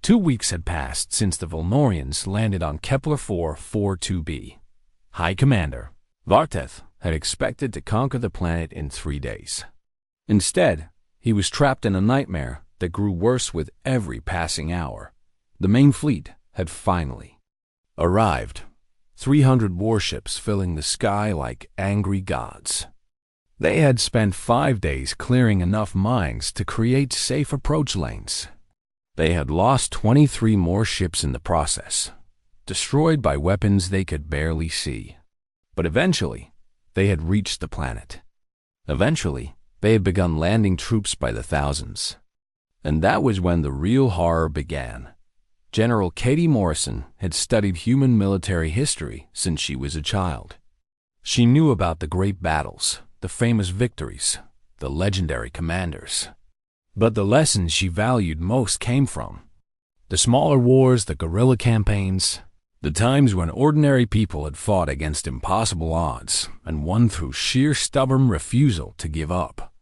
2 weeks had passed since the Volnorians landed on Kepler 442b. High Commander Varteth had expected to conquer the planet in 3 days. Instead, he was trapped in a nightmare that grew worse with every passing hour. The main fleet had finally arrived, 300 warships filling the sky like angry gods. They had spent 5 days clearing enough mines to create safe approach lanes. They had lost 23 more ships in the process, destroyed by weapons they could barely see. But eventually, they had reached the planet. Eventually, they had begun landing troops by the thousands. And that was when the real horror began. General Katie Morrison had studied human military history since she was a child. She knew about the great battles, the famous victories, the legendary commanders. But the lessons she valued most came from the smaller wars, the guerrilla campaigns, the times when ordinary people had fought against impossible odds and won through sheer stubborn refusal to give up.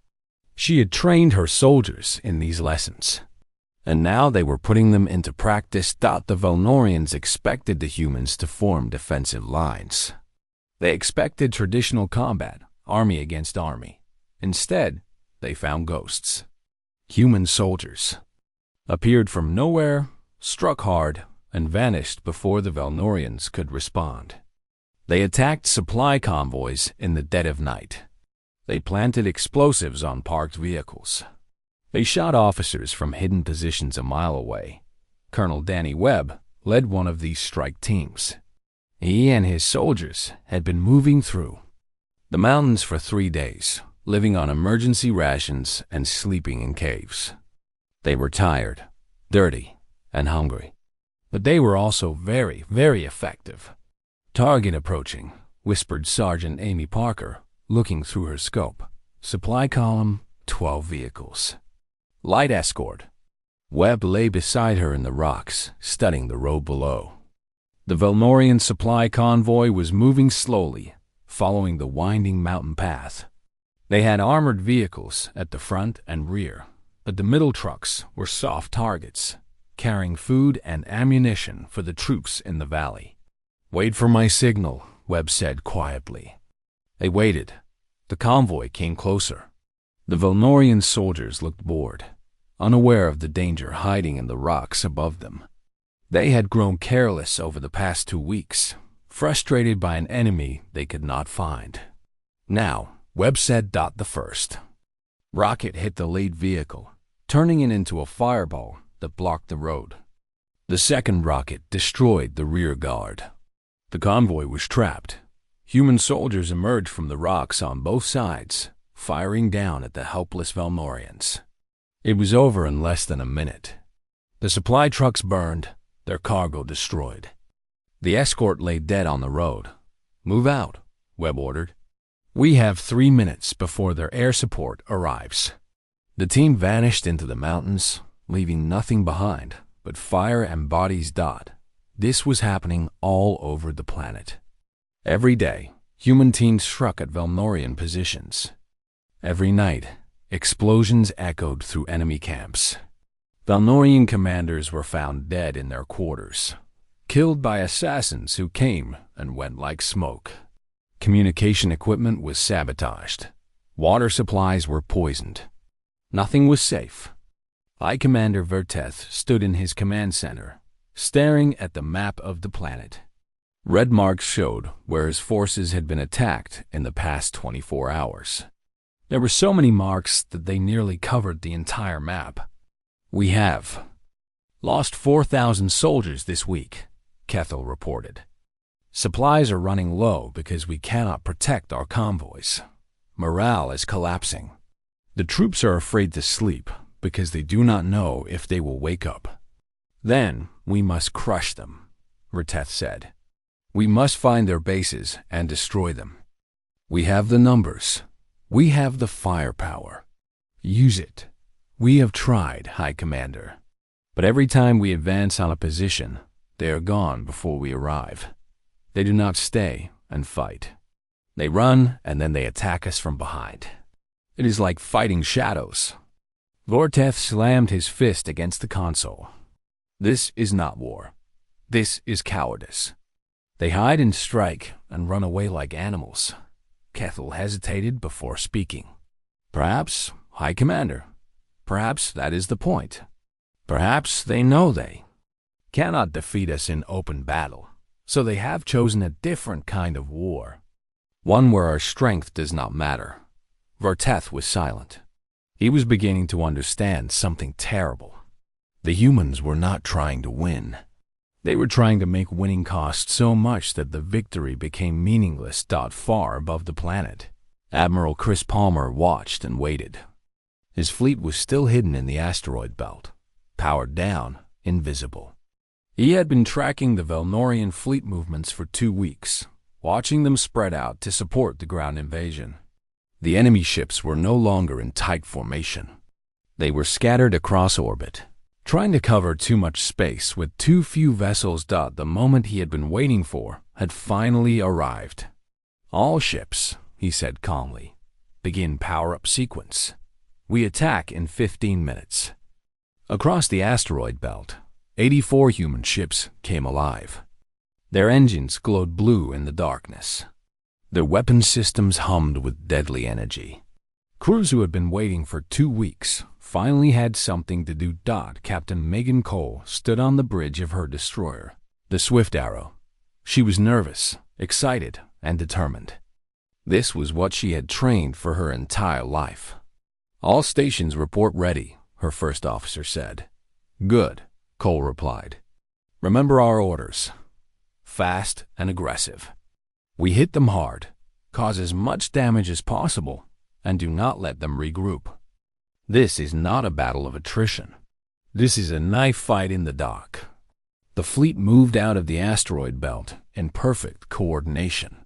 She had trained her soldiers in these lessons, and now they were putting them into practice. The Volnorians expected the humans to form defensive lines. They expected traditional combat, army against army. Instead, they found ghosts. Human soldiers appeared from nowhere, struck hard, and vanished before the Volnorians could respond. They attacked supply convoys in the dead of night. They planted explosives on parked vehicles. They shot officers from hidden positions a mile away. Colonel Danny Webb led one of these strike teams. He and his soldiers had been moving through the mountains for 3 days, living on emergency rations and sleeping in caves. They were tired, dirty, and hungry. But they were also very, very effective. "Target approaching," whispered Sergeant Amy Parker, looking through her scope. "Supply column, 12 vehicles. Light escort." Webb lay beside her in the rocks, studying the road below. The Volnorian supply convoy was moving slowly, following the winding mountain path. They had armored vehicles at the front and rear, but the middle trucks were soft targets, carrying food and ammunition for the troops in the valley. "Wait for my signal," Webb said quietly. They waited. The convoy came closer. The Volnorian soldiers looked bored, unaware of the danger hiding in the rocks above them. They had grown careless over the past 2 weeks, frustrated by an enemy they could not find. Now, Webb said, "The first rocket hit the lead vehicle, turning it into a fireball that blocked the road. The second rocket destroyed the rear guard. The convoy was trapped. Human soldiers emerged from the rocks on both sides, firing down at the helpless Volnorians. It was over in less than a minute. The supply trucks burned, their cargo destroyed. The escort lay dead on the road. "Move out," Webb ordered. "We have 3 minutes before their air support arrives." The team vanished into the mountains, leaving nothing behind but fire and bodies. This was happening all over the planet. Every day, human teams struck at Volnorian positions. Every night, explosions echoed through enemy camps. Volnorian commanders were found dead in their quarters, killed by assassins who came and went like smoke. Communication equipment was sabotaged. Water supplies were poisoned. Nothing was safe. High Commander Verteth stood in his command center, staring at the map of the planet. Red marks showed where his forces had been attacked in the past 24 hours. There were so many marks that they nearly covered the entire map. "We have lost 4,000 soldiers this week," Kethel reported. "Supplies are running low because we cannot protect our convoys. Morale is collapsing. The troops are afraid to sleep because they do not know if they will wake up. Then we must crush them," Verteth said. "We must find their bases and destroy them. We have the numbers. We have the firepower. Use it. We have tried, High Commander. But every time we advance on a position, they are gone before we arrive. They do not stay and fight. They run and then they attack us from behind. It is like fighting shadows." Verteth slammed his fist against the console. This is not war. This is cowardice. They hide and strike and run away like animals. Kethel hesitated before speaking. Perhaps, High Commander, perhaps that is the point. Perhaps they know they cannot defeat us in open battle, so they have chosen a different kind of war. One where our strength does not matter. Varteth was silent. He was beginning to understand something terrible. The humans were not trying to win. They were trying to make winning cost so much that the victory became meaningless. Far above the planet, Admiral Chris Palmer watched and waited. His fleet was still hidden in the asteroid belt, powered down, invisible. He had been tracking the Velnorian fleet movements for 2 weeks, watching them spread out to support the ground invasion. The enemy ships were no longer in tight formation. They were scattered across orbit, trying to cover too much space with too few vessels. The moment he had been waiting for had finally arrived. All ships, he said calmly, begin power-up sequence. We attack in 15 minutes. Across the asteroid belt, 84 human ships came alive. Their engines glowed blue in the darkness. Their weapon systems hummed with deadly energy. Crews who had been waiting for 2 weeks finally had something to do. Captain Megan Cole stood on the bridge of her destroyer, the Swift Arrow. She was nervous, excited, and determined. This was what she had trained for her entire life. All stations report ready, her first officer said. Good, Cole replied. Remember our orders. Fast and aggressive. We hit them hard, cause as much damage as possible, and do not let them regroup. This is not a battle of attrition. This is a knife fight in the dark. The fleet moved out of the asteroid belt in perfect coordination.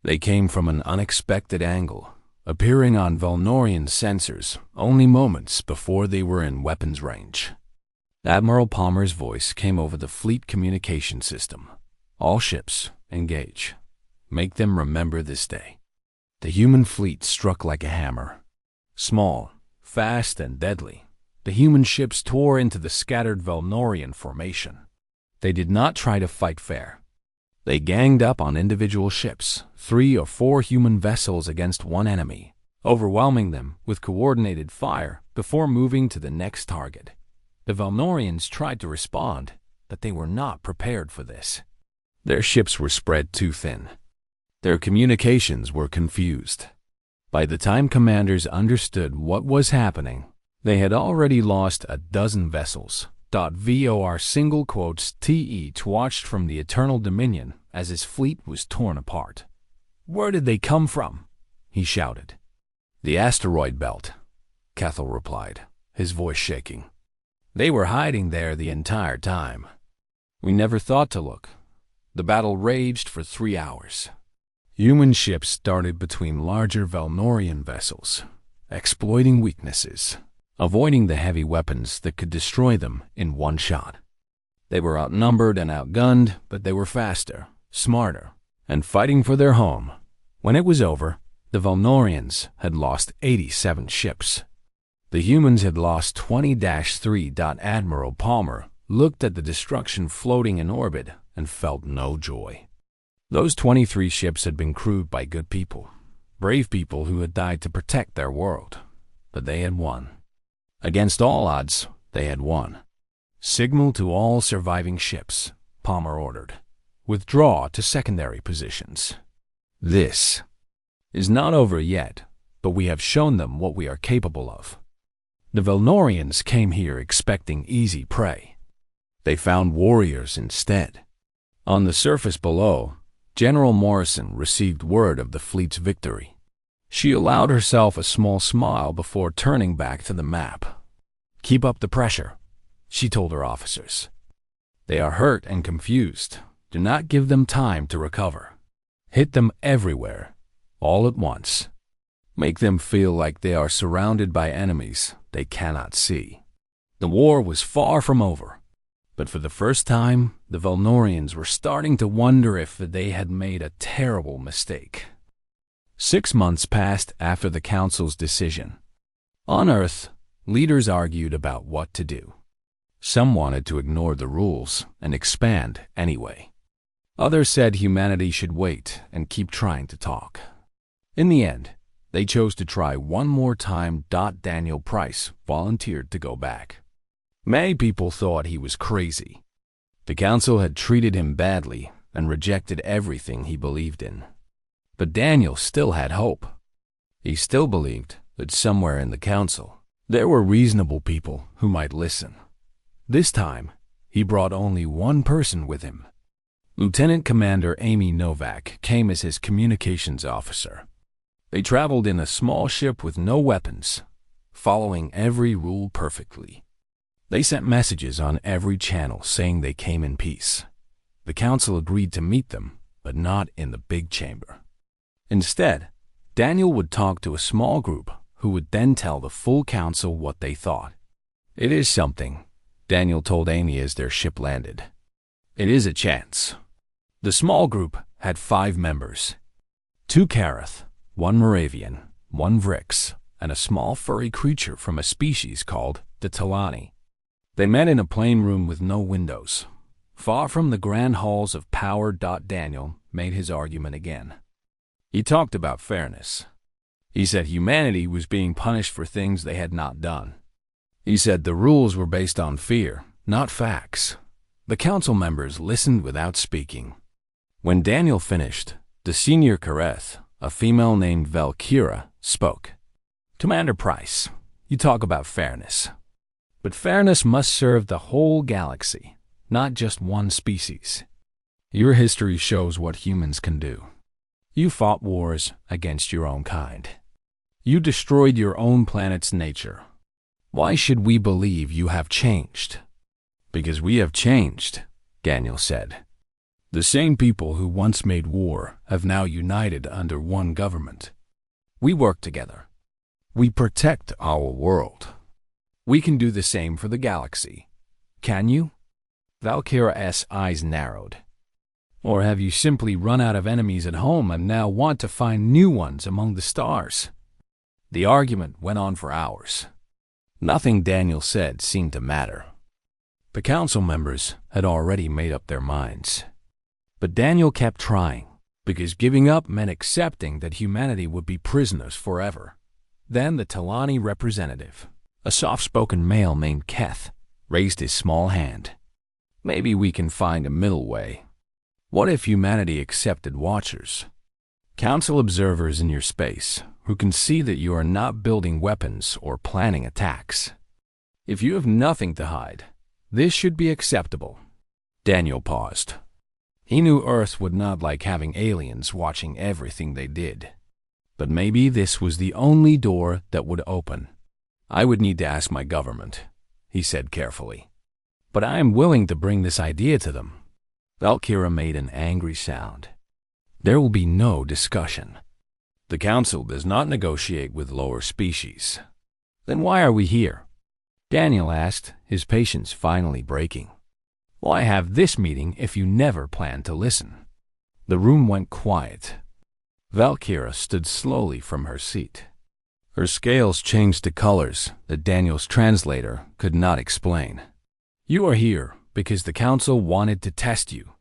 They came from an unexpected angle, appearing on Velnorian sensors only moments before they were in weapons range. Admiral Palmer's voice came over the fleet communication system. All ships, engage. Make them remember this day. The human fleet struck like a hammer. Small, fast, and deadly, the human ships tore into the scattered Velnorian formation. They did not try to fight fair. They ganged up on individual ships, 3 or 4 human vessels against one enemy, overwhelming them with coordinated fire before moving to the next target. The Velnorians tried to respond, but they were not prepared for this. Their ships were spread too thin. Their communications were confused. By the time commanders understood what was happening, they had already lost a dozen vessels. Vor single quotes TE watched from the Eternal Dominion as his fleet was torn apart. Where did they come from? He shouted. The asteroid belt, Kethel replied, his voice shaking. They were hiding there the entire time. We never thought to look. The battle raged for 3 hours. Human ships darted between larger Velnorian vessels, exploiting weaknesses, avoiding the heavy weapons that could destroy them in one shot. They were outnumbered and outgunned, but they were faster, smarter, and fighting for their home. When it was over, the Velnorians had lost 87 ships. The humans had lost 20-3. Admiral Palmer looked at the destruction floating in orbit and felt no joy. Those 23 ships had been crewed by good people, brave people who had died to protect their world. But they had won. Against all odds, they had won. Signal to all surviving ships, Palmer ordered. Withdraw to secondary positions. This is not over yet, but we have shown them what we are capable of. The Velnorians came here expecting easy prey. They found warriors instead. On the surface below, General Morrison received word of the fleet's victory. She allowed herself a small smile before turning back to the map. Keep up the pressure, she told her officers. They are hurt and confused. Do not give them time to recover. Hit them everywhere, all at once. Make them feel like they are surrounded by enemies they cannot see. The war was far from over, but for the first time, the Velnorians were starting to wonder if they had made a terrible mistake. 6 months passed after the Council's decision. On Earth, leaders argued about what to do. Some wanted to ignore the rules and expand anyway. Others said humanity should wait and keep trying to talk. In the end, they chose to try one more time. Daniel Price volunteered to go back. Many people thought he was crazy. The council had treated him badly and rejected everything he believed in. But Daniel still had hope. He still believed that somewhere in the council, there were reasonable people who might listen. This time, he brought only one person with him. Lieutenant Commander Amy Novak came as his communications officer. They traveled in a small ship with no weapons, following every rule perfectly. They sent messages on every channel saying they came in peace. The council agreed to meet them, but not in the big chamber. Instead, Daniel would talk to a small group who would then tell the full council what they thought. "It is something," Daniel told Amy as their ship landed. "It is a chance." The small group had 5 members. 2 Karath, 1 Moravian, 1 Vrix, and a small furry creature from a species called the Talani. They met in a plain room with no windows, far from the grand halls of power. Daniel made his argument again. He talked about fairness. He said humanity was being punished for things they had not done. He said the rules were based on fear, not facts. The council members listened without speaking. When Daniel finished, the senior Kareth, a female named Valkyra, spoke. "Commander Price, you talk about fairness. But fairness must serve the whole galaxy, not just one species. Your history shows what humans can do. You fought wars against your own kind. You destroyed your own planet's nature. Why should we believe you have changed?" "Because we have changed," Daniel said. "The same people who once made war have now united under one government. We work together. We protect our world. We can do the same for the galaxy. Can you?" Valkyra's eyes narrowed. "Or have you simply run out of enemies at home and now want to find new ones among the stars?" The argument went on for hours. Nothing Daniel said seemed to matter. The council members had already made up their minds. But Daniel kept trying, because giving up meant accepting that humanity would be prisoners forever. Then the Talani representative, a soft-spoken male named Keth, raised his small hand. "Maybe we can find a middle way. What if humanity accepted watchers? Council observers in your space who can see that you are not building weapons or planning attacks. If you have nothing to hide, this should be acceptable." Daniel paused. He knew Earth would not like having aliens watching everything they did. But maybe this was the only door that would open. "I would need to ask my government," he said carefully. "But I am willing to bring this idea to them." Valkyra made an angry sound. "There will be no discussion. The council does not negotiate with lower species." "Then why are we here?" Daniel asked, his patience finally breaking. "Why have this meeting if you never plan to listen?" The room went quiet. Valkyra stood slowly from her seat. Her scales changed to colors that Daniel's translator could not explain. "You are here because the council wanted to test you,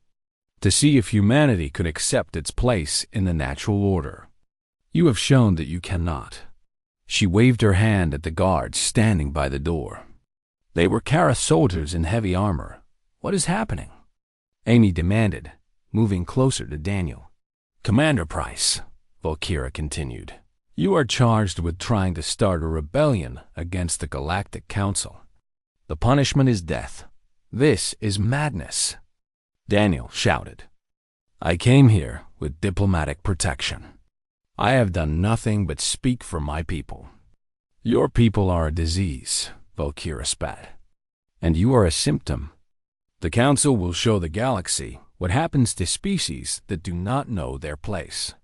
to see if humanity could accept its place in the natural order. You have shown that you cannot." She waved her hand at the guards standing by the door. They were Kara soldiers in heavy armor. "What is happening?" Amy demanded, moving closer to Daniel. "Commander Price," Valkyra continued, "you are charged with trying to start a rebellion against the Galactic Council. The punishment is death. This is madness." Daniel shouted, "I came here with diplomatic protection. I have done nothing but speak for my people." "Your people are a disease," Valkyra spat, "and you are a symptom. The Council will show the galaxy what happens to species that do not know their place."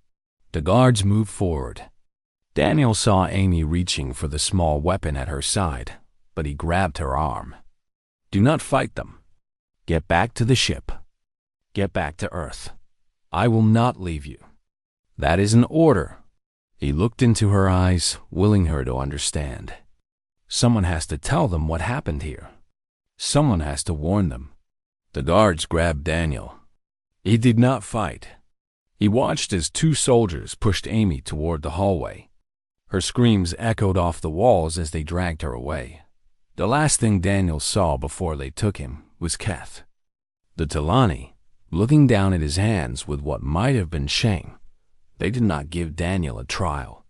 The guards moved forward. Daniel saw Amy reaching for the small weapon at her side, but he grabbed her arm. "Do not fight them. Get back to the ship. Get back to Earth. I will not leave you. That is an order." He looked into her eyes, willing her to understand. "Someone has to tell them what happened here. Someone has to warn them. The guards grabbed Daniel. He did not fight. He watched as two soldiers pushed Amy toward the hallway. Her screams echoed off the walls as they dragged her away. The last thing Daniel saw before they took him was Keth. The Talani, looking down at his hands with what might have been shame. They did not give Daniel a trial.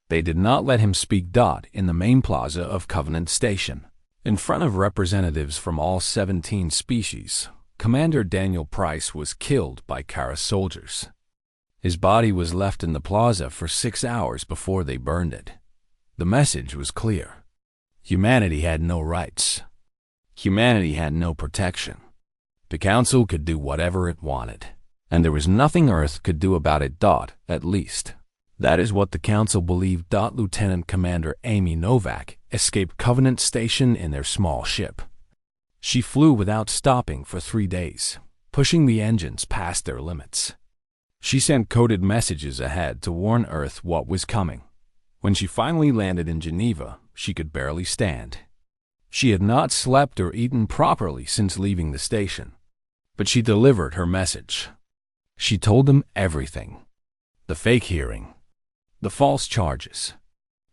They did not let him speak dot in the main plaza of Covenant Station. In front of representatives from all 17 species, Commander Daniel Price was killed by Kara soldiers. His body was left in the plaza for 6 hours before they burned it. The message was clear. Humanity had no rights. Humanity had no protection. The Council could do whatever it wanted, and there was nothing Earth could do about it. At least, that is what the Council believed. Lieutenant Commander Amy Novak escaped Covenant Station in their small ship. She flew without stopping for 3 days, pushing the engines past their limits. She sent coded messages ahead to warn Earth what was coming. When she finally landed in Geneva, she could barely stand. She had not slept or eaten properly since leaving the station, but she delivered her message. She told them everything. The fake hearing, the false charges,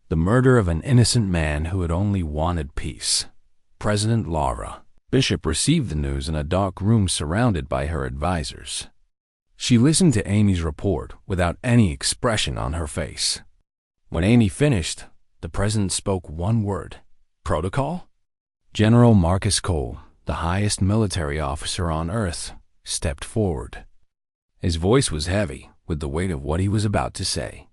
the murder of an innocent man who had only wanted peace. President Laura Bishop received the news in a dark room surrounded by her advisors. She listened to Amy's report without any expression on her face. When Amy finished, the president spoke one word: protocol? General Marcus Cole, the highest military officer on Earth, stepped forward. His voice was heavy with the weight of what he was about to say.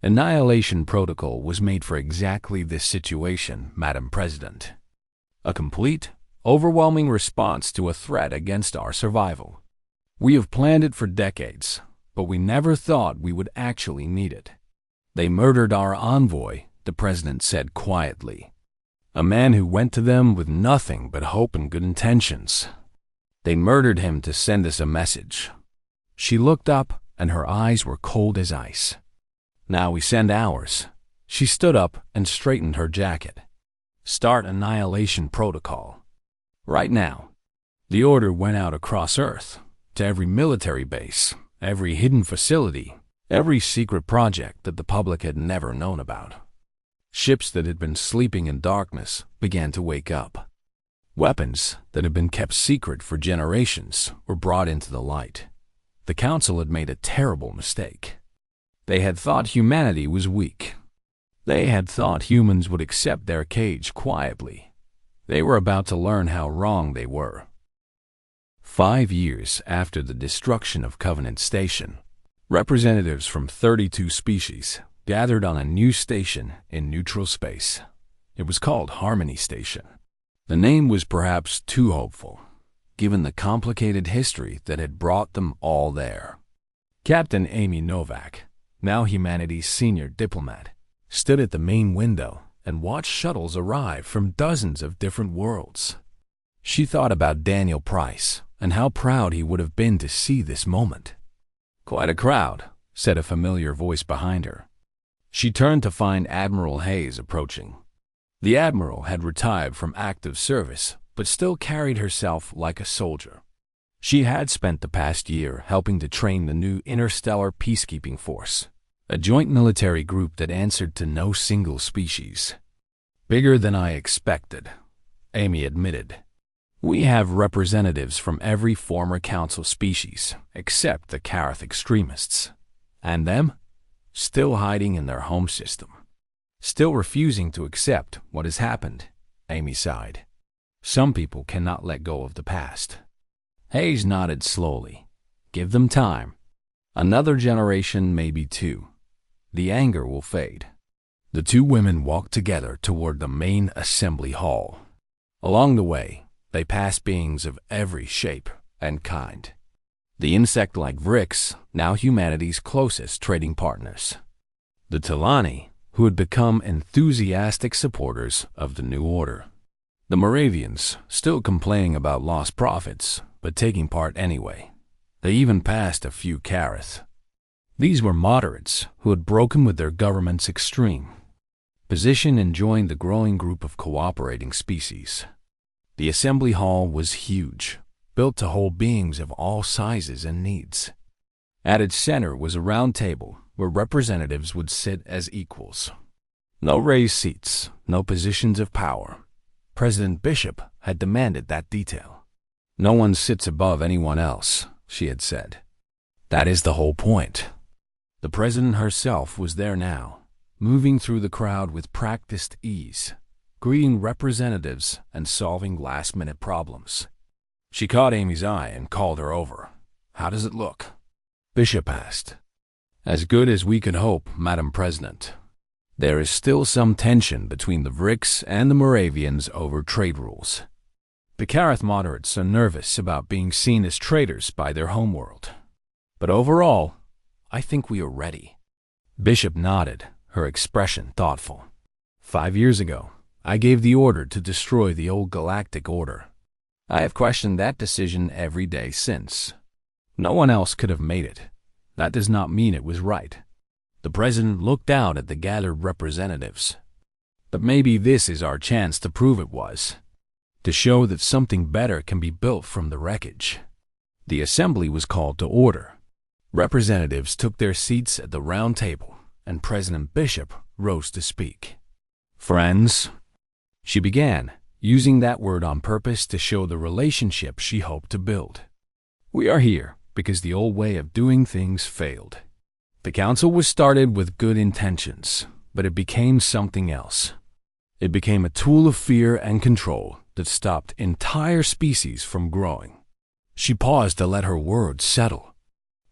Annihilation protocol was made for exactly this situation, Madam President. A complete, overwhelming response to a threat against our survival. We have planned it for decades, but we never thought we would actually need it. They murdered our envoy, the president said quietly. A man who went to them with nothing but hope and good intentions. They murdered him to send us a message. She looked up, and her eyes were cold as ice. Now we send ours. She stood up and straightened her jacket. Start annihilation protocol. Right now. The order went out across Earth, to every military base, every hidden facility, every secret project that the public had never known about. Ships that had been sleeping in darkness began to wake up. Weapons that had been kept secret for generations were brought into the light. The Council had made a terrible mistake. They had thought humanity was weak. They had thought humans would accept their cage quietly. They were about to learn how wrong they were. 5 years after the destruction of Covenant Station, representatives from 32 species gathered on a new station in neutral space. It was called Harmony Station. The name was perhaps too hopeful, given the complicated history that had brought them all there. Captain Amy Novak, now humanity's senior diplomat, stood at the main window and watched shuttles arrive from dozens of different worlds. She thought about Daniel Price and how proud he would have been to see this moment. "Quite a crowd," said a familiar voice behind her. She turned to find Admiral Hayes approaching. The Admiral had retired from active service, but still carried herself like a soldier. She had spent the past year helping to train the new Interstellar Peacekeeping Force, a joint military group that answered to no single species. "Bigger than I expected," Amy admitted. "We have representatives from every former Council species, except the Karath extremists. And them? Still hiding in their home system. Still refusing to accept what has happened," Amy sighed. "Some people cannot let go of the past." Hayes nodded slowly. "Give them time. Another generation, maybe two. The anger will fade." The two women walked together toward the main assembly hall. Along the way, they passed beings of every shape and kind. The insect-like Vrix, now humanity's closest trading partners. The Talani, who had become enthusiastic supporters of the new order. The Moravians, still complaining about lost profits, but taking part anyway. They even passed a few Karath. These were moderates who had broken with their government's extreme position and joined the growing group of cooperating species. The assembly hall was huge, built to hold beings of all sizes and needs. At its center was a round table where representatives would sit as equals. No raised seats, no positions of power. President Bishop had demanded that detail. No one sits above anyone else, she had said. That is the whole point. The president herself was there now, moving through the crowd with practiced ease, greeting representatives and solving last-minute problems. She caught Amy's eye and called her over. "How does it look?" Bishop asked. "As good as we could hope, Madam President. There is still some tension between the Vricks and the Moravians over trade rules. The Karath moderates are nervous about being seen as traitors by their homeworld. But overall, I think we are ready." Bishop nodded, her expression thoughtful. 5 years ago, I gave the order to destroy the old Galactic Order. I have questioned that decision every day since. No one else could have made it. That does not mean it was right. The president looked out at the gathered representatives. But maybe this is our chance to prove it was. To show that something better can be built from the wreckage. The assembly was called to order. Representatives took their seats at the round table, and President Bishop rose to speak. "Friends," she began, using that word on purpose to show the relationship she hoped to build. "We are here because the old way of doing things failed. The council was started with good intentions, but it became something else. It became a tool of fear and control that stopped entire species from growing." She paused to let her words settle.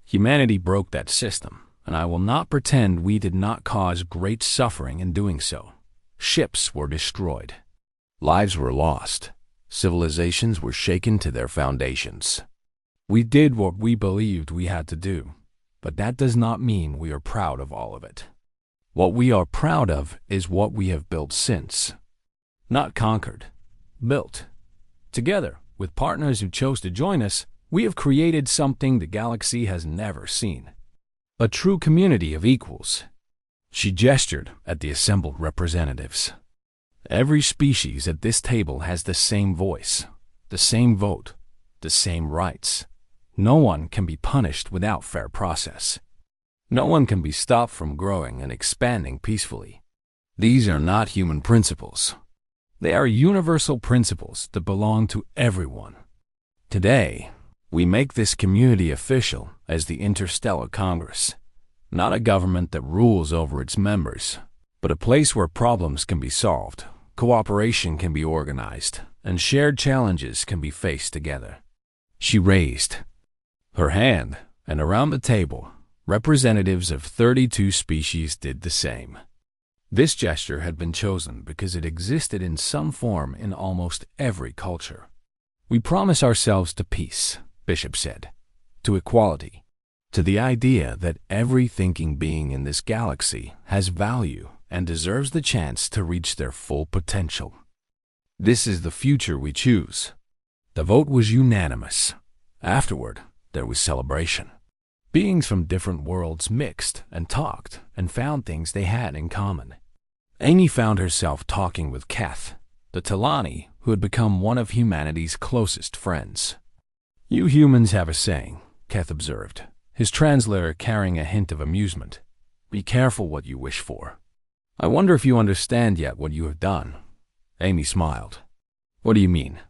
Humanity broke that system, and I will not pretend we did not cause great suffering in doing so. Ships were destroyed. Lives were lost. Civilizations were shaken to their foundations. We did what we believed we had to do, but that does not mean we are proud of all of it. What we are proud of is what we have built since. Not conquered, built. Together, with partners who chose to join us, we have created something the galaxy has never seen. A true community of equals. She gestured at the assembled representatives. Every species at this table has the same voice, the same vote, the same rights. No one can be punished without fair process. No one can be stopped from growing and expanding peacefully. These are not human principles. They are universal principles that belong to everyone. Today, we make this community official as the Interstellar Congress, not a government that rules over its members, but a place where problems can be solved, cooperation can be organized, and shared challenges can be faced together. She raised her hand, and around the table, representatives of 32 species did the same. This gesture had been chosen because it existed in some form in almost every culture. "We promise ourselves to peace," Bishop said, "to equality, to the idea that every thinking being in this galaxy has value and deserves the chance to reach their full potential. This is the future we choose." The vote was unanimous. Afterward, there was celebration. Beings from different worlds mixed and talked and found things they had in common. Amy found herself talking with Keth, the Talani who had become one of humanity's closest friends. "You humans have a saying," Keth observed, his translator carrying a hint of amusement. "Be careful what you wish for." "I wonder if you understand yet what you have done." Amy smiled. "What do you mean?"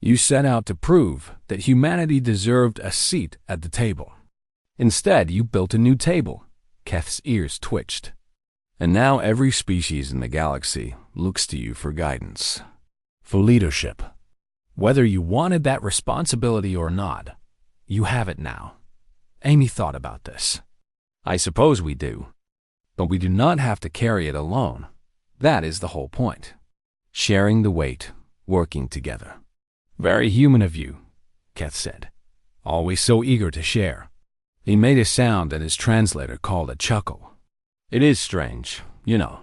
"You set out to prove that humanity deserved a seat at the table. Instead, you built a new table." Keth's ears twitched. "And now every species in the galaxy looks to you for guidance, for leadership. Whether you wanted that responsibility or not, you have it now." Amy thought about this. "I suppose we do. But we do not have to carry it alone. That is the whole point. Sharing the weight, working together." "Very human of you," Keth said. "Always so eager to share." He made a sound that his translator called a chuckle. "It is strange, you know.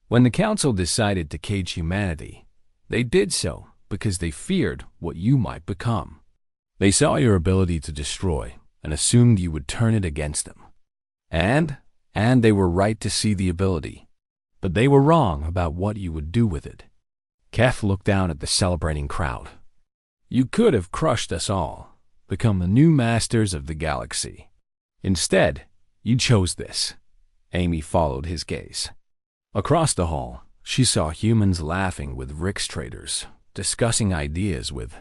When the council decided to cage humanity, they did so because they feared what you might become. They saw your ability to destroy and assumed you would turn it against them. And they were right to see the ability. But they were wrong about what you would do with it. Kef looked down at the celebrating crowd. You could have crushed us all, become the new masters of the galaxy. Instead, you chose this. Amy followed his gaze. Across the hall, she saw humans laughing with Rick's traders, discussing ideas with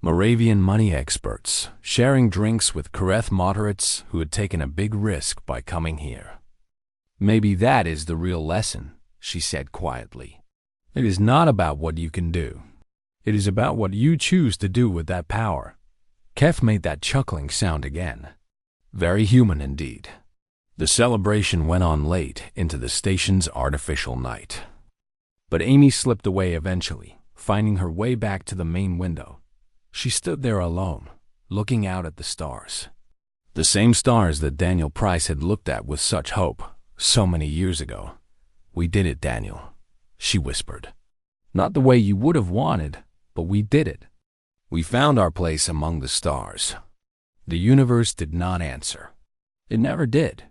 Moravian money experts, sharing drinks with Kareth moderates who had taken a big risk by coming here. Maybe that is the real lesson, she said quietly. It is not about what you can do. It is about what you choose to do with that power. Kef made that chuckling sound again. Very human indeed. The celebration went on late into the station's artificial night. But Amy slipped away eventually, finding her way back to the main window. She stood there alone, looking out at the stars. The same stars that Daniel Price had looked at with such hope so many years ago. We did it, Daniel, she whispered. Not the way you would have wanted, but we did it. We found our place among the stars. The universe did not answer. It never did.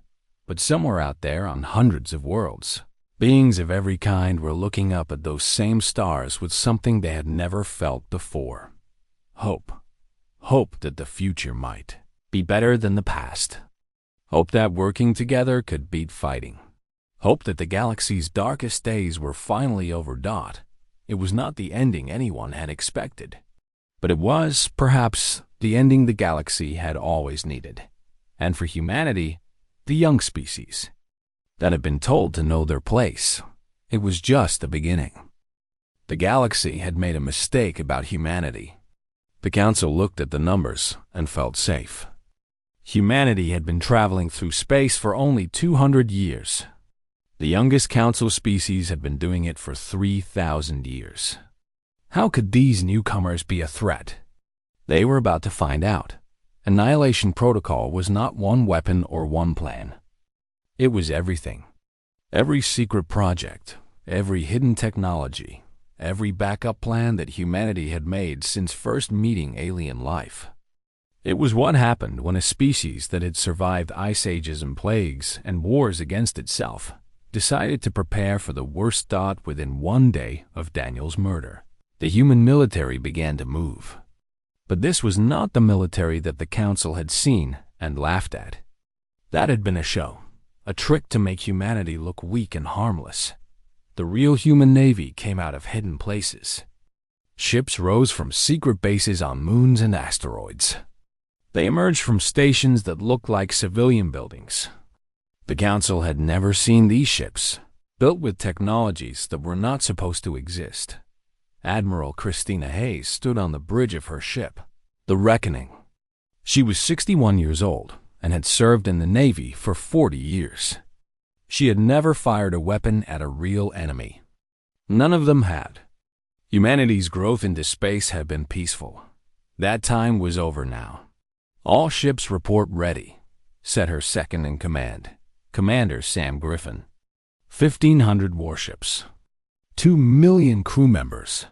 But somewhere out there on hundreds of worlds, beings of every kind were looking up at those same stars with something they had never felt before. Hope. Hope that the future might be better than the past. Hope that working together could beat fighting. Hope that the galaxy's darkest days were finally over. It was not the ending anyone had expected. But it was, perhaps, the ending the galaxy had always needed. And for humanity, the young species that had been told to know their place, it was just the beginning. The galaxy had made a mistake about humanity. The council looked at the numbers and felt safe. Humanity had been traveling through space for only 200 years. The youngest council species had been doing it for 3,000 years. How could these newcomers be a threat? They were about to find out. Annihilation Protocol was not one weapon or one plan. It was everything. Every secret project, every hidden technology, every backup plan that humanity had made since first meeting alien life. It was what happened when a species that had survived ice ages and plagues and wars against itself decided to prepare for the worst thought within one day of Daniel's murder. The human military began to move. But this was not the military that the council had seen and laughed at. That had been a show, a trick to make humanity look weak and harmless. The real human navy came out of hidden places. Ships rose from secret bases on moons and asteroids. They emerged from stations that looked like civilian buildings. The council had never seen these ships, built with technologies that were not supposed to exist. Admiral Christina Hayes stood on the bridge of her ship, the Reckoning. She was 61 years old and had served in the Navy for 40 years. She had never fired a weapon at a real enemy. None of them had. Humanity's growth into space had been peaceful. That time was over now. All ships report ready, said her second-in-command, Commander Sam Griffin. 1,500 warships. 2 million crew members.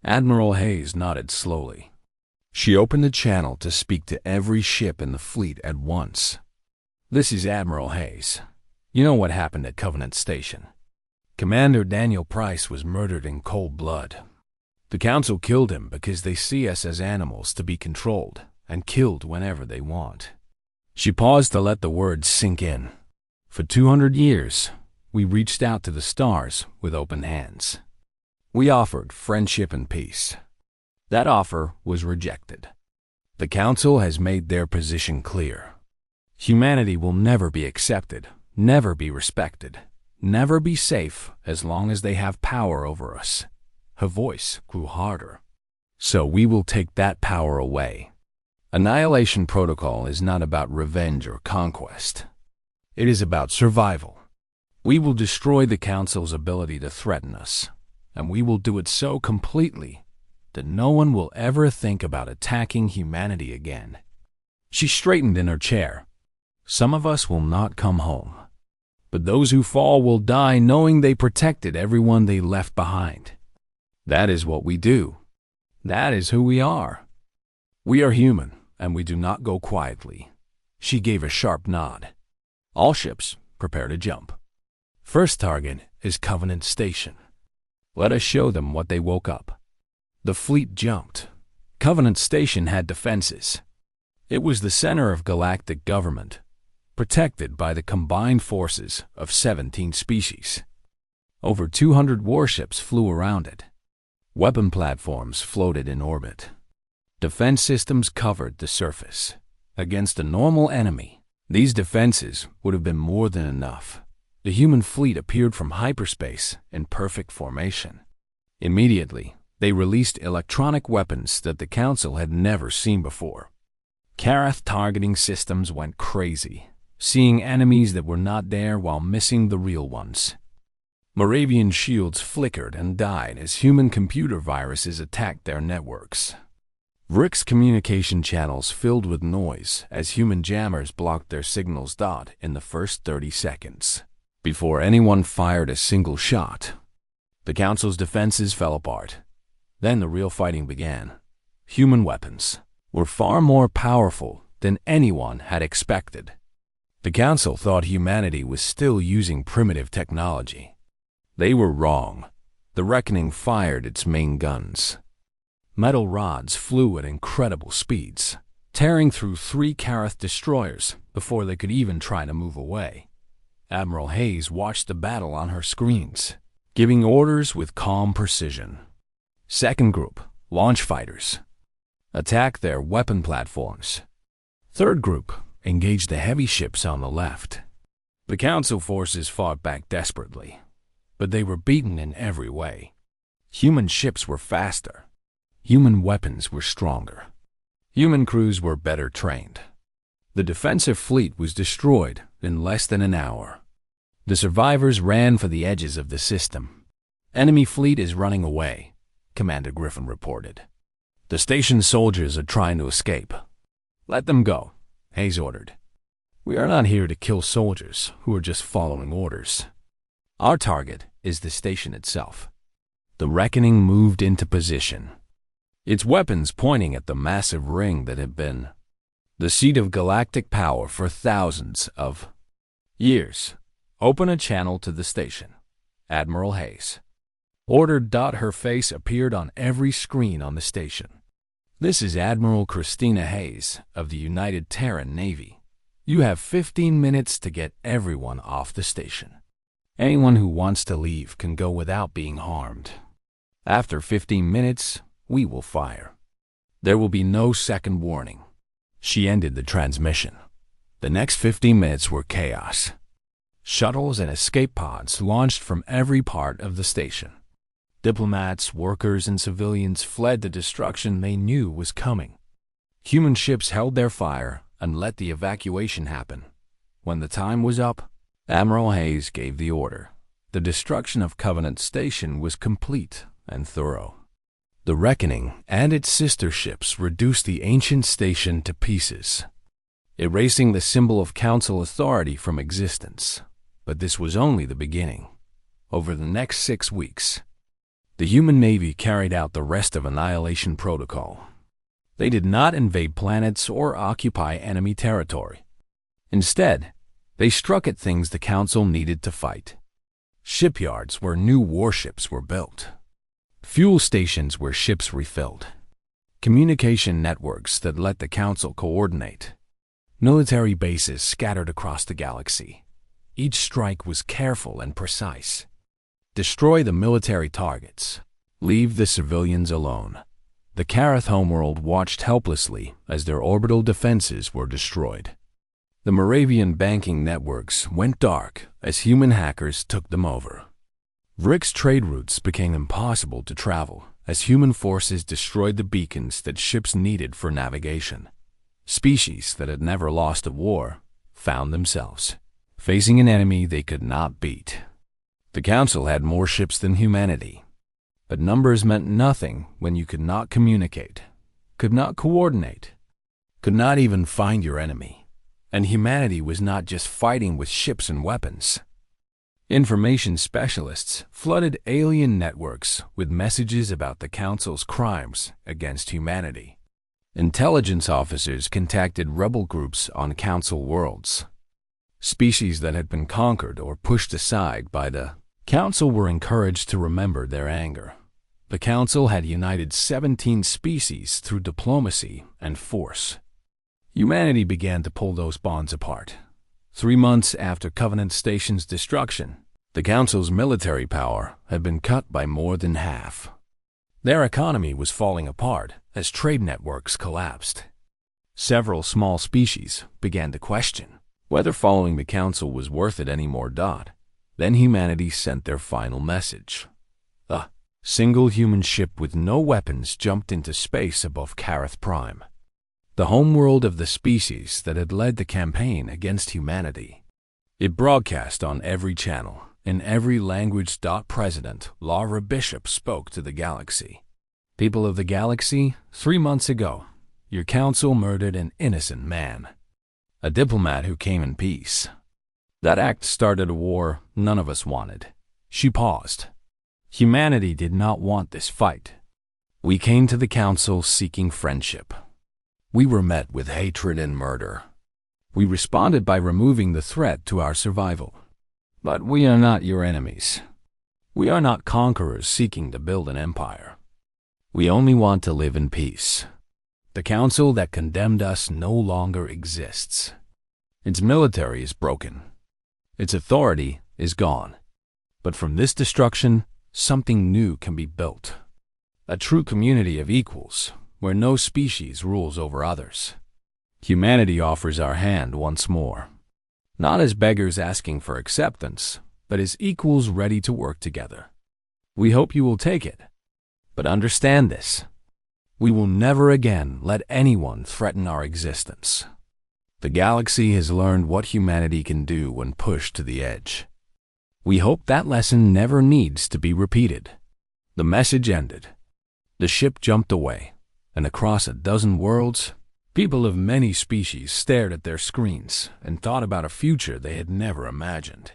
Admiral Hayes nodded slowly. She opened a channel to speak to every ship in the fleet at once. This is Admiral Hayes. You know what happened at Covenant Station. Commander Daniel Price was murdered in cold blood. The Council killed him because they see us as animals to be controlled and killed whenever they want. She paused to let the words sink in. For 200 years, we reached out to the stars with open hands. We offered friendship and peace. That offer was rejected. The Council has made their position clear. Humanity will never be accepted, never be respected, never be safe as long as they have power over us. Her voice grew harder. So we will take that power away. Annihilation Protocol is not about revenge or conquest. It is about survival. We will destroy the Council's ability to threaten us, and we will do it so completely that no one will ever think about attacking humanity again. She straightened in her chair. Some of us will not come home, but those who fall will die knowing they protected everyone they left behind. That is what we do. That is who we are. We are human, and we do not go quietly. She gave a sharp nod. All ships, prepare to jump. First target is Covenant Station. Let us show them what they woke up. The fleet jumped. Covenant Station had defenses. It was the center of galactic government, protected by the combined forces of 17 species. Over 200 warships flew around it. Weapon platforms floated in orbit. Defense systems covered the surface. Against a normal enemy, these defenses would have been more than enough. The human fleet appeared from hyperspace in perfect formation. Immediately, they released electronic weapons that the Council had never seen before. Karath targeting systems went crazy, seeing enemies that were not there while missing the real ones. Moravian shields flickered and died as human computer viruses attacked their networks. Rick's communication channels filled with noise as human jammers blocked their signals. In the first 30 seconds, before anyone fired a single shot, the Council's defenses fell apart. Then the real fighting began. Human weapons were far more powerful than anyone had expected. The Council thought humanity was still using primitive technology. They were wrong. The Reckoning fired its main guns. Metal rods flew at incredible speeds, tearing through 3 Karath destroyers before they could even try to move away. Admiral Hayes watched the battle on her screens, giving orders with calm precision. Second group, launch fighters, attacked their weapon platforms. Third group engaged the heavy ships on the left. The Council forces fought back desperately, but they were beaten in every way. Human ships were faster. Human weapons were stronger. Human crews were better trained. The defensive fleet was destroyed in less than an hour. The survivors ran for the edges of the system. Enemy fleet is running away, Commander Griffin reported. The station soldiers are trying to escape. Let them go, Hayes ordered. We are not here to kill soldiers who are just following orders. Our target is the station itself. The Reckoning moved into position, its weapons pointing at the massive ring that had been the seat of galactic power for thousands of years. Open a channel to the station, Admiral Hayes ordered. Her face appeared on every screen on the station. This is Admiral Christina Hayes of the United Terran Navy. You have 15 minutes to get everyone off the station. Anyone who wants to leave can go without being harmed. After 15 minutes, we will fire. There will be no second warning. She ended the transmission. The next 15 minutes were chaos. Shuttles and escape pods launched from every part of the station. Diplomats, workers, and civilians fled the destruction they knew was coming. Human ships held their fire and let the evacuation happen. When the time was up, Admiral Hayes gave the order. The destruction of Covenant Station was complete and thorough. The Reckoning and its sister ships reduced the ancient station to pieces, erasing the symbol of Council authority from existence. But this was only the beginning. Over the next 6 weeks, the human Navy carried out the rest of Annihilation Protocol. They did not invade planets or occupy enemy territory. Instead, they struck at things the Council needed to fight. Shipyards where new warships were built. Fuel stations where ships refilled. Communication networks that let the Council coordinate. Military bases scattered across the galaxy. Each strike was careful and precise. Destroy the military targets. Leave the civilians alone. The Karath homeworld watched helplessly as their orbital defenses were destroyed. The Moravian banking networks went dark as human hackers took them over. Rick's trade routes became impossible to travel as human forces destroyed the beacons that ships needed for navigation. Species that had never lost a war found themselves facing an enemy they could not beat. The Council had more ships than humanity, but numbers meant nothing when you could not communicate, could not coordinate, could not even find your enemy. And humanity was not just fighting with ships and weapons. Information specialists flooded alien networks with messages about the Council's crimes against humanity. Intelligence officers contacted rebel groups on Council worlds, species that had been conquered or pushed aside by the Council were encouraged to remember their anger. The Council had united 17 species through diplomacy and force. Humanity began to pull those bonds apart. 3 months after Covenant Station's destruction, the Council's military power had been cut by more than half. Their economy was falling apart as trade networks collapsed. Several small species began to question whether following the Council was worth it anymore. Then humanity sent their final message. A single human ship with no weapons jumped into space above Carath Prime, the homeworld of the species that had led the campaign against humanity. It broadcast on every channel, in every language. President Laura Bishop spoke to the galaxy. People of the galaxy, 3 months ago, your council murdered an innocent man, a diplomat who came in peace. That act started a war none of us wanted. She paused. Humanity did not want this fight. We came to the council seeking friendship. We were met with hatred and murder. We responded by removing the threat to our survival. But we are not your enemies. We are not conquerors seeking to build an empire. We only want to live in peace. The council that condemned us no longer exists. Its military is broken. Its authority is gone. But from this destruction, something new can be built. A true community of equals, where no species rules over others. Humanity offers our hand once more. Not as beggars asking for acceptance, but as equals ready to work together. We hope you will take it. But understand this. We will never again let anyone threaten our existence. The galaxy has learned what humanity can do when pushed to the edge. We hope that lesson never needs to be repeated. The message ended. The ship jumped away, and across a dozen worlds, people of many species stared at their screens and thought about a future they had never imagined.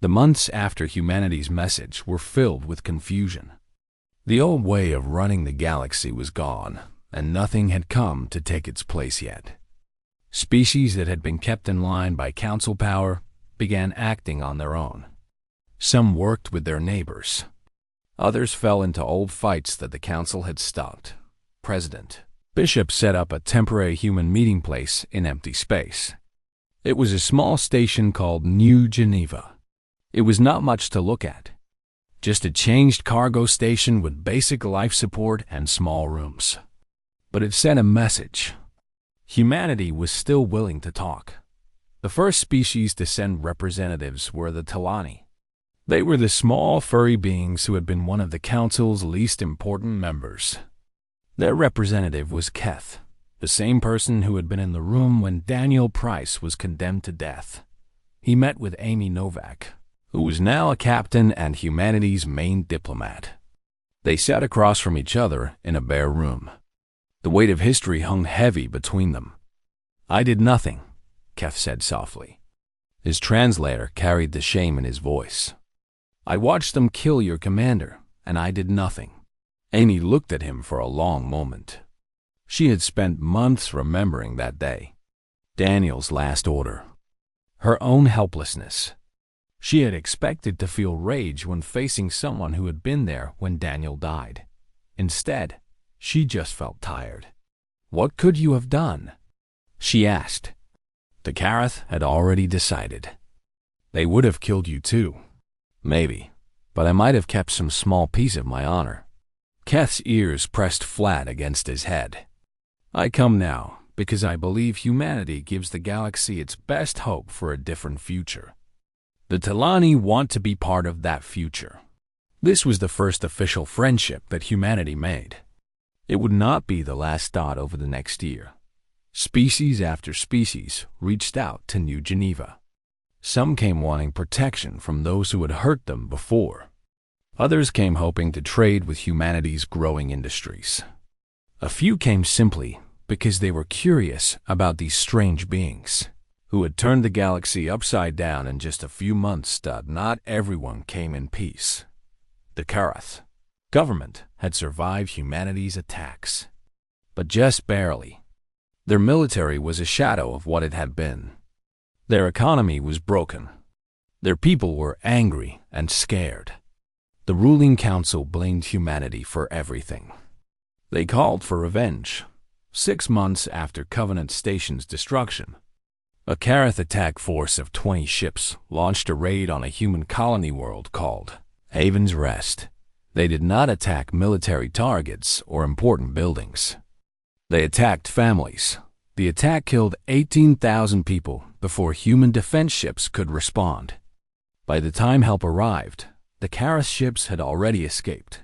The months after humanity's message were filled with confusion. The old way of running the galaxy was gone, and nothing had come to take its place yet. Species that had been kept in line by council power began acting on their own. Some worked with their neighbors. Others fell into old fights that the council had stopped. President Bishop set up a temporary human meeting place in empty space. It was a small station called New Geneva. It was not much to look at. Just a changed cargo station with basic life support and small rooms. But it sent a message. Humanity was still willing to talk. The first species to send representatives were the Talani. They were the small furry beings who had been one of the council's least important members. Their representative was Keth, the same person who had been in the room when Daniel Price was condemned to death. He met with Amy Novak, who was now a captain and humanity's main diplomat. They sat across from each other in a bare room. The weight of history hung heavy between them. "I did nothing," Keth said softly. His translator carried the shame in his voice. "I watched them kill your commander, and I did nothing." Amy looked at him for a long moment. She had spent months remembering that day. Daniel's last order. Her own helplessness. She had expected to feel rage when facing someone who had been there when Daniel died. Instead, she just felt tired. "What could you have done?" she asked. The Carath had already decided. "They would have killed you too. Maybe, but I might have kept some small piece of my honor." Keth's ears pressed flat against his head. "I come now because I believe humanity gives the galaxy its best hope for a different future. The Talani want to be part of that future." This was the first official friendship that humanity made. It would not be the last dot over the next year. Species after species reached out to New Geneva. Some came wanting protection from those who had hurt them before. Others came hoping to trade with humanity's growing industries. A few came simply because they were curious about these strange beings who had turned the galaxy upside down in just a few months. Not everyone came in peace. The Carath government had survived humanity's attacks, but just barely. Their military was a shadow of what it had been. Their economy was broken. Their people were angry and scared. The ruling council blamed humanity for everything. They called for revenge. 6 months after Covenant Station's destruction, a Karath attack force of 20 ships launched a raid on a human colony world called Haven's Rest. They did not attack military targets or important buildings. They attacked families. The attack killed 18,000 people before human defense ships could respond. By the time help arrived, the Karath ships had already escaped,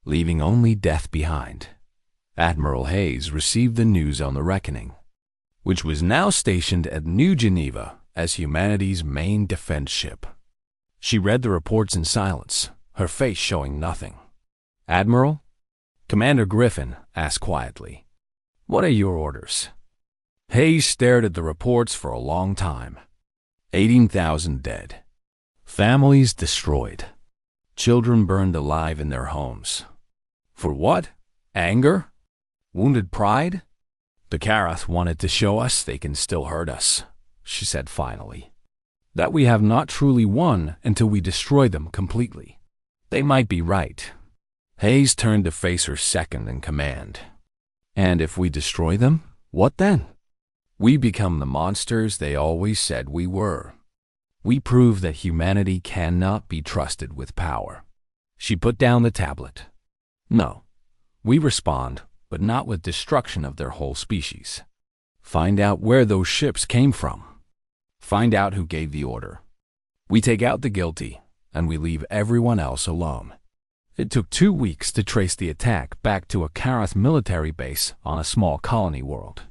leaving only death behind. Admiral Hayes received the news on the Reckoning, which was now stationed at New Geneva as humanity's main defense ship. She read the reports in silence, her face showing nothing. "Admiral?" Commander Griffin asked quietly. "What are your orders?" Hayes stared at the reports for a long time. 18,000 dead. Families destroyed. Children burned alive in their homes. For what? Anger? Wounded pride? "The Karath wanted to show us they can still hurt us," she said finally. "That we have not truly won until we destroy them completely." They might be right. Hayes turned to face her second in command. "And if we destroy them, what then?" "We become the monsters they always said we were. We prove that humanity cannot be trusted with power." She put down the tablet. "No. We respond, but not with destruction of their whole species. Find out where those ships came from. Find out who gave the order. We take out the guilty, and we leave everyone else alone." It took 2 weeks to trace the attack back to a Karath military base on a small colony world.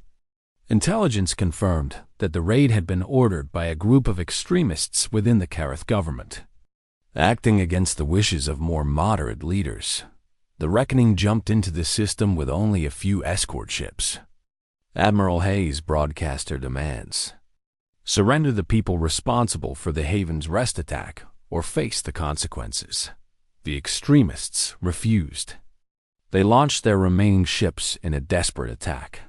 Intelligence confirmed that the raid had been ordered by a group of extremists within the Karath government, acting against the wishes of more moderate leaders. The Reckoning jumped into the system with only a few escort ships. Admiral Hayes broadcast her demands. Surrender the people responsible for the Haven's Rest attack or face the consequences. The extremists refused. They launched their remaining ships in a desperate attack.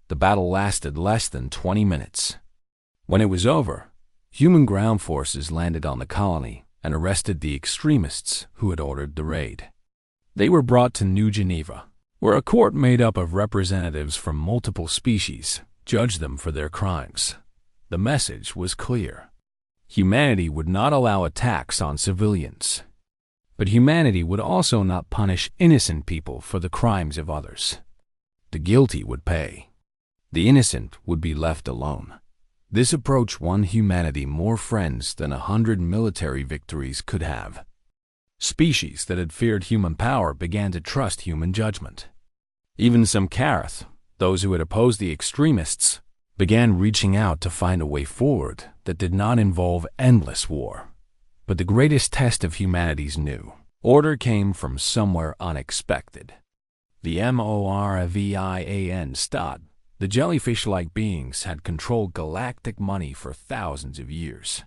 The battle lasted less than 20 minutes. When it was over, human ground forces landed on the colony and arrested the extremists who had ordered the raid. They were brought to New Geneva, where a court made up of representatives from multiple species judged them for their crimes. The message was clear. Humanity would not allow attacks on civilians. But humanity would also not punish innocent people for the crimes of others. The guilty would pay. The innocent would be left alone. This approach won humanity more friends than 100 military victories could have. Species that had feared human power began to trust human judgment. Even some Karath, those who had opposed the extremists, began reaching out to find a way forward that did not involve endless war. But the greatest test of humanity's new order came from somewhere unexpected. The Moravian Stad, the jellyfish-like beings, had controlled galactic money for thousands of years.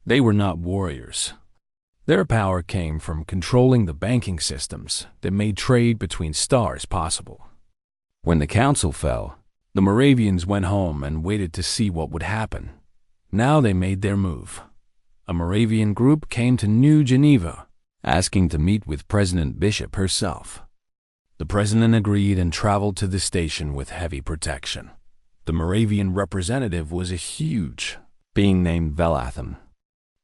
They were not warriors. Their power came from controlling the banking systems that made trade between stars possible. When the council fell, the Moravians went home and waited to see what would happen. Now they made their move. A Moravian group came to New Geneva, asking to meet with President Bishop herself. The president agreed and traveled to the station with heavy protection. The Moravian representative was a huge being named Velathan.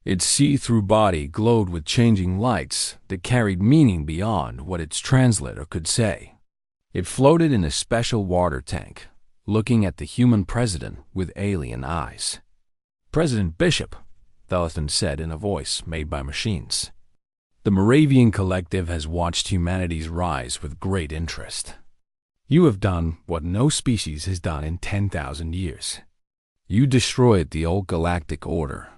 Its see-through body glowed with changing lights that carried meaning beyond what its translator could say. It floated in a special water tank, looking at the human president with alien eyes. "President Bishop," Velathan said in a voice made by machines. "The Moravian Collective has watched humanity's rise with great interest. You have done what no species has done in 10,000 years. You destroyed the old galactic order."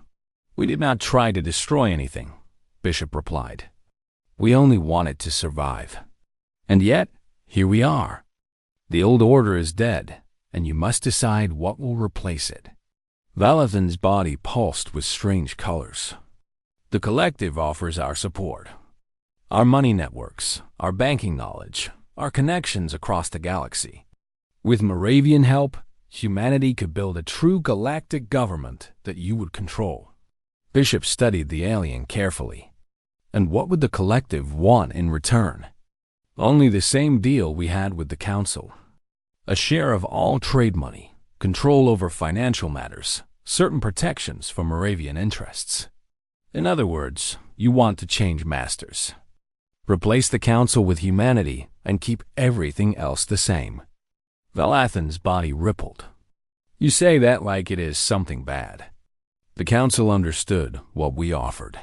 "We did not try to destroy anything," Bishop replied. "We only wanted to survive. And yet, here we are. The old order is dead, and you must decide what will replace it." Valathan's body pulsed with strange colors. "The Collective offers our support. Our money networks, our banking knowledge, our connections across the galaxy. With Moravian help, humanity could build a true galactic government that you would control." Bishop studied the alien carefully. And what would the collective want in return? Only the same deal we had with the council. A share of all trade money, control over financial matters, certain protections for Moravian interests. In other words, you want to change masters. Replace the council with humanity and keep everything else the same. Valathan's body rippled. You say that like it is something bad. The council understood what we offered.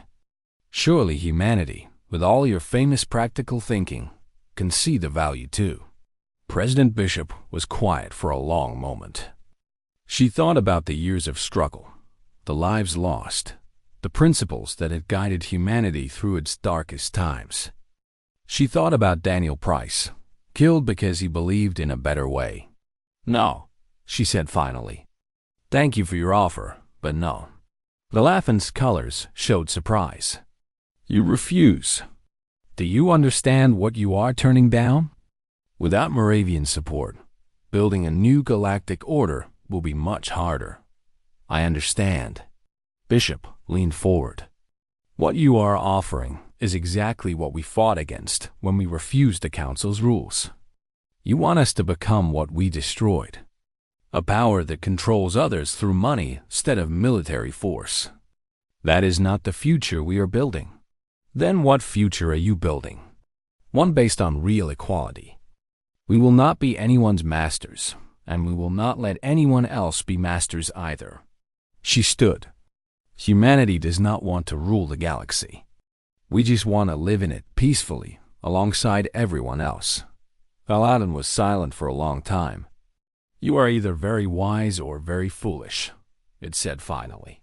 Surely humanity, with all your famous practical thinking, can see the value too. President Bishop was quiet for a long moment. She thought about the years of struggle, the lives lost, the principles that had guided humanity through its darkest times. She thought about Daniel Price, killed because he believed in a better way. No, she said finally. Thank you for your offer, but no. Valathan's colors showed surprise. You refuse. Do you understand what you are turning down? Without Moravian support, building a new galactic order will be much harder. I understand. Bishop leaned forward. What you are offering is exactly what we fought against when we refused the Council's rules. You want us to become what we destroyed. A power that controls others through money instead of military force. That is not the future we are building. Then what future are you building? One based on real equality. We will not be anyone's masters, and we will not let anyone else be masters either. She stood. Humanity does not want to rule the galaxy. We just want to live in it peacefully, alongside everyone else. Valathan was silent for a long time. You are either very wise or very foolish, it said finally.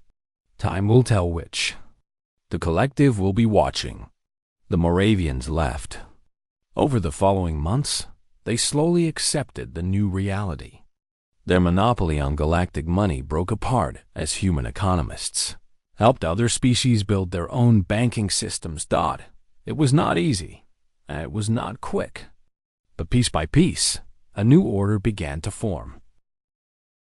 Time will tell which. The collective will be watching. The Moravians left. Over the following months, they slowly accepted the new reality. Their monopoly on galactic money broke apart as human economists helped other species build their own banking systems. It was not easy, and it was not quick. But piece by piece, a new order began to form.